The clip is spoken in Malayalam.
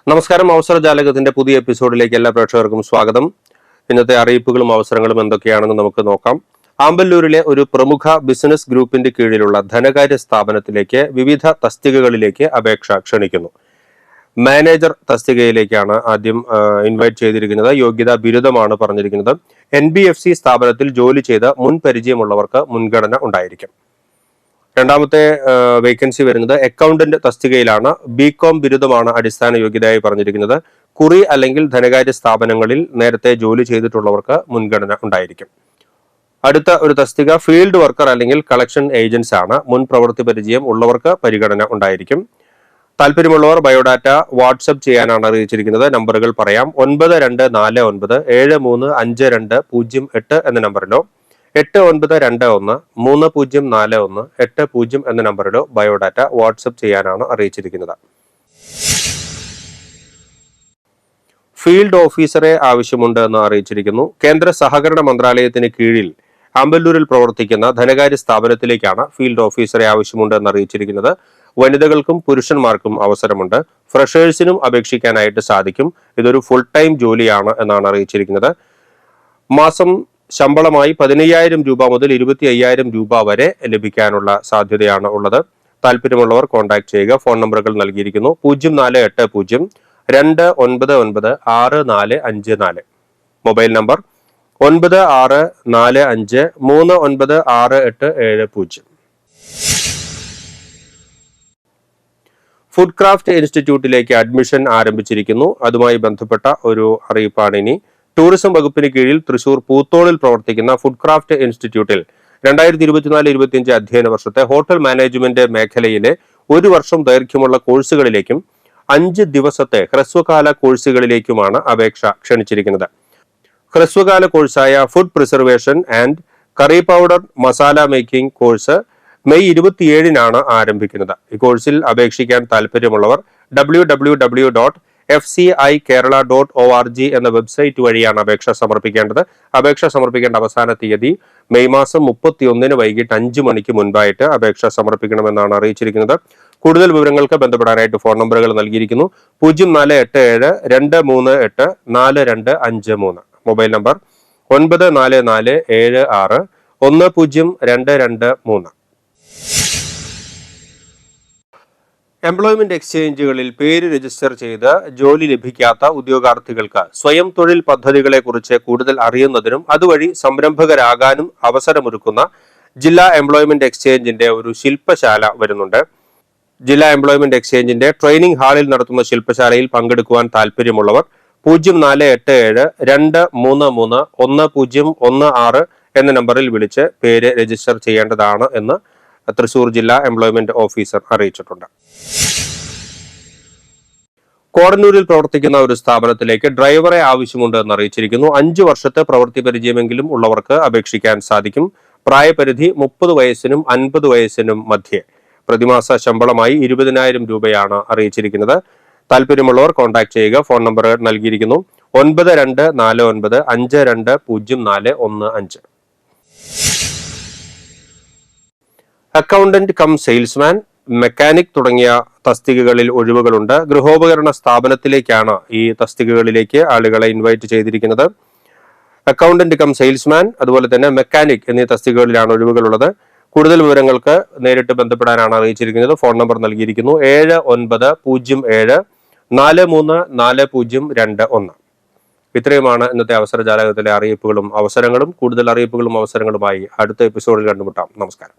നമസ്കാരം. അവസരജാലകത്തിന്റെ പുതിയ എപ്പിസോഡിലേക്ക് എല്ലാ പ്രേക്ഷകർക്കും സ്വാഗതം. ഇന്നത്തെ അറിയിപ്പുകളും അവസരങ്ങളും എന്തൊക്കെയാണെന്ന് നമുക്ക് നോക്കാം. ആമ്പല്ലൂരിലെ ഒരു പ്രമുഖ ബിസിനസ് ഗ്രൂപ്പിന്റെ കീഴിലുള്ള ധനകാര്യ സ്ഥാപനത്തിലേക്ക് വിവിധ തസ്തികകളിലേക്ക് അപേക്ഷ ക്ഷണിക്കുന്നു. മാനേജർ തസ്തികയിലേക്കാണ് ആദ്യം ഇൻവൈറ്റ് ചെയ്തിരിക്കുന്നത്. യോഗ്യതാ ബിരുദമാണ് പറഞ്ഞിരിക്കുന്നത്. NBFC സ്ഥാപനത്തിൽ ജോലി ചെയ്ത മുൻ പരിചയമുള്ളവർക്ക് മുൻഗണന ഉണ്ടായിരിക്കും. രണ്ടാമത്തെ വേക്കൻസി വരുന്നത് അക്കൗണ്ടന്റ് തസ്തികയിലാണ്. BCom ബിരുദമാണ് അടിസ്ഥാന യോഗ്യതയായി പറഞ്ഞിരിക്കുന്നത്. കുറി അല്ലെങ്കിൽ ധനകാര്യ സ്ഥാപനങ്ങളിൽ നേരത്തെ ജോലി ചെയ്തിട്ടുള്ളവർക്ക് മുൻഗണന ഉണ്ടായിരിക്കും. അടുത്ത ഒരു തസ്തിക ഫീൽഡ് വർക്കർ അല്ലെങ്കിൽ കളക്ഷൻ ഏജന്റ്സ് ആണ്. മുൻ പ്രവൃത്തി പരിചയം ഉള്ളവർക്ക് പരിഗണന ഉണ്ടായിരിക്കും. താല്പര്യമുള്ളവർ ബയോഡാറ്റ വാട്സപ്പ് ചെയ്യാനാണ് അറിയിച്ചിരിക്കുന്നത്. നമ്പറുകൾ പറയാം. 9249735208 എന്ന നമ്പറിലോ 8921304180 എന്ന നമ്പറിലോ ബയോഡാറ്റ വാട്സപ്പ് ചെയ്യാനാണ് അറിയിച്ചിരിക്കുന്നത്. ഫീൽഡ് ഓഫീസറെ ആവശ്യമുണ്ട് എന്ന് അറിയിച്ചിരിക്കുന്നു. കേന്ദ്ര സഹകരണ മന്ത്രാലയത്തിന് കീഴിൽ ആമ്പല്ലൂരിൽ പ്രവർത്തിക്കുന്ന ധനകാര്യ സ്ഥാപനത്തിലേക്കാണ് ഫീൽഡ് ഓഫീസറെ ആവശ്യമുണ്ട് എന്ന് അറിയിച്ചിരിക്കുന്നത്. വനിതകൾക്കും പുരുഷന്മാർക്കും അവസരമുണ്ട്. ഫ്രഷേഴ്സിനും അപേക്ഷിക്കാനായിട്ട് സാധിക്കും. ഇതൊരു ഫുൾ ടൈം ജോലിയാണ് എന്നാണ് അറിയിച്ചിരിക്കുന്നത്. മാസം ശമ്പളമായി 15,000 രൂപ മുതൽ 25,000 രൂപ വരെ ലഭിക്കാനുള്ള സാധ്യതയാണ് ഉള്ളത്. താല്പര്യമുള്ളവർ കോൺടാക്ട് ചെയ്യുക. ഫോൺ നമ്പറുകൾ നൽകിയിരിക്കുന്നു. 0480299654. Mobile number 9645396870. ഫുഡ് ക്രാഫ്റ്റ് ഇൻസ്റ്റിറ്റ്യൂട്ടിലേക്ക് അഡ്മിഷൻ ആരംഭിച്ചിരിക്കുന്നു. അതുമായി ബന്ധപ്പെട്ട ഒരു അറിയിപ്പാണ് ഇനി. ടൂറിസം വകുപ്പിന് കീഴിൽ തൃശൂർ പൂത്തോളിൽ പ്രവർത്തിക്കുന്ന ഫുഡ് ക്രാഫ്റ്റ് ഇൻസ്റ്റിറ്റ്യൂട്ടിൽ 2024-25 അധ്യയന വർഷത്തെ ഹോട്ടൽ മാനേജ്മെന്റ് മേഖലയിലെ 1 വർഷം ദൈർഘ്യമുള്ള കോഴ്സുകളിലേക്കും 5 ദിവസത്തെ ഹ്രസ്വകാല കോഴ്സുകളിലേക്കുമാണ് അപേക്ഷ ക്ഷണിച്ചിരിക്കുന്നത്. ഹ്രസ്വകാല കോഴ്സായ food preservation and curry powder masala making course May 27-നാണ് ആരംഭിക്കുന്നത്. ഈ കോഴ്സിൽ അപേക്ഷിക്കാൻ താല്പര്യമുള്ളവർ www.fcikerala.org എന്ന വെബ്സൈറ്റ് വഴിയാണ് അപേക്ഷ സമർപ്പിക്കേണ്ടത്. അപേക്ഷ സമർപ്പിക്കേണ്ട അവസാന തീയതി മെയ് മാസം 31 വൈകിട്ട് 5 മണിക്ക് മുൻപായിട്ട് അപേക്ഷ സമർപ്പിക്കണമെന്നാണ് അറിയിച്ചിരിക്കുന്നത്. കൂടുതൽ വിവരങ്ങൾക്ക് ബന്ധപ്പെടാനായിട്ട് ഫോൺ നമ്പറുകൾ നൽകിയിരിക്കുന്നു. 0487-238-4253. Mobile number 9447610223. എംപ്ലോയ്മെന്റ് എക്സ്ചേഞ്ചുകളിൽ പേര് രജിസ്റ്റർ ചെയ്ത് ജോലി ലഭിക്കാത്ത ഉദ്യോഗാർത്ഥികൾക്ക് സ്വയം തൊഴിൽ പദ്ധതികളെ കുറിച്ച് കൂടുതൽ അറിയുന്നതിനും അതുവഴി സംരംഭകരാകാനും അവസരമൊരുക്കുന്ന ജില്ലാ എംപ്ലോയ്മെന്റ് എക്സ്ചേഞ്ചിന്റെ ഒരു ശില്പശാല വരുന്നുണ്ട്. ജില്ലാ എംപ്ലോയ്മെന്റ് എക്സ്ചേഞ്ചിന്റെ ട്രെയിനിങ് ഹാളിൽ നടത്തുന്ന ശില്പശാലയിൽ പങ്കെടുക്കുവാൻ താല്പര്യമുള്ളവർ 0487-233-1016 എന്ന നമ്പറിൽ വിളിച്ച് പേര് രജിസ്റ്റർ ചെയ്യേണ്ടതാണ് എന്ന് തൃശൂർ ജില്ലാ എംപ്ലോയ്മെന്റ് ഓഫീസർ അറിയിച്ചിട്ടുണ്ട്. കോടന്നൂരിൽ പ്രവർത്തിക്കുന്ന ഒരു സ്ഥാപനത്തിലേക്ക് ഡ്രൈവറെ ആവശ്യമുണ്ട് എന്ന് അറിയിച്ചിരിക്കുന്നു. 5 വർഷത്തെ പ്രവൃത്തി പരിചയമെങ്കിലും ഉള്ളവർക്ക് അപേക്ഷിക്കാൻ സാധിക്കും. പ്രായപരിധി 30 വയസ്സിനും 50 വയസ്സിനും മധ്യേ. പ്രതിമാസ ശമ്പളമായി 20,000 രൂപയാണ് അറിയിച്ചിരിക്കുന്നത്. താല്പര്യമുള്ളവർ കോൺടാക്ട് ചെയ്യുക. ഫോൺ നമ്പർ നൽകിയിരിക്കുന്നു. 9249520415. അക്കൗണ്ടന്റ് കം സെയിൽസ്മാൻ, മെക്കാനിക് തുടങ്ങിയ തസ്തികകളിൽ ഒഴിവുകളുണ്ട്. ഗൃഹോപകരണ സ്ഥാപനത്തിലേക്കാണ് ഈ തസ്തികകളിലേക്ക് ആളുകളെ ഇൻവൈറ്റ് ചെയ്തിരിക്കുന്നത്. അക്കൗണ്ടന്റ് കം സെയിൽസ്മാൻ അതുപോലെ തന്നെ മെക്കാനിക് എന്നീ തസ്തികകളിലാണ് ഒഴിവുകളുള്ളത്. കൂടുതൽ വിവരങ്ങൾക്ക് നേരിട്ട് ബന്ധപ്പെടാനാണ് അറിയിച്ചിരിക്കുന്നത്. ഫോൺ നമ്പർ നൽകിയിരിക്കുന്നു. 7943404021. ഇത്രയുമാണ് ഇന്നത്തെ അവസരജാലകത്തിലെ അറിയിപ്പുകളും അവസരങ്ങളും. കൂടുതൽ അറിയിപ്പുകളും അവസരങ്ങളുമായി അടുത്ത എപ്പിസോഡിൽ കണ്ടുമുട്ടാം. നമസ്കാരം.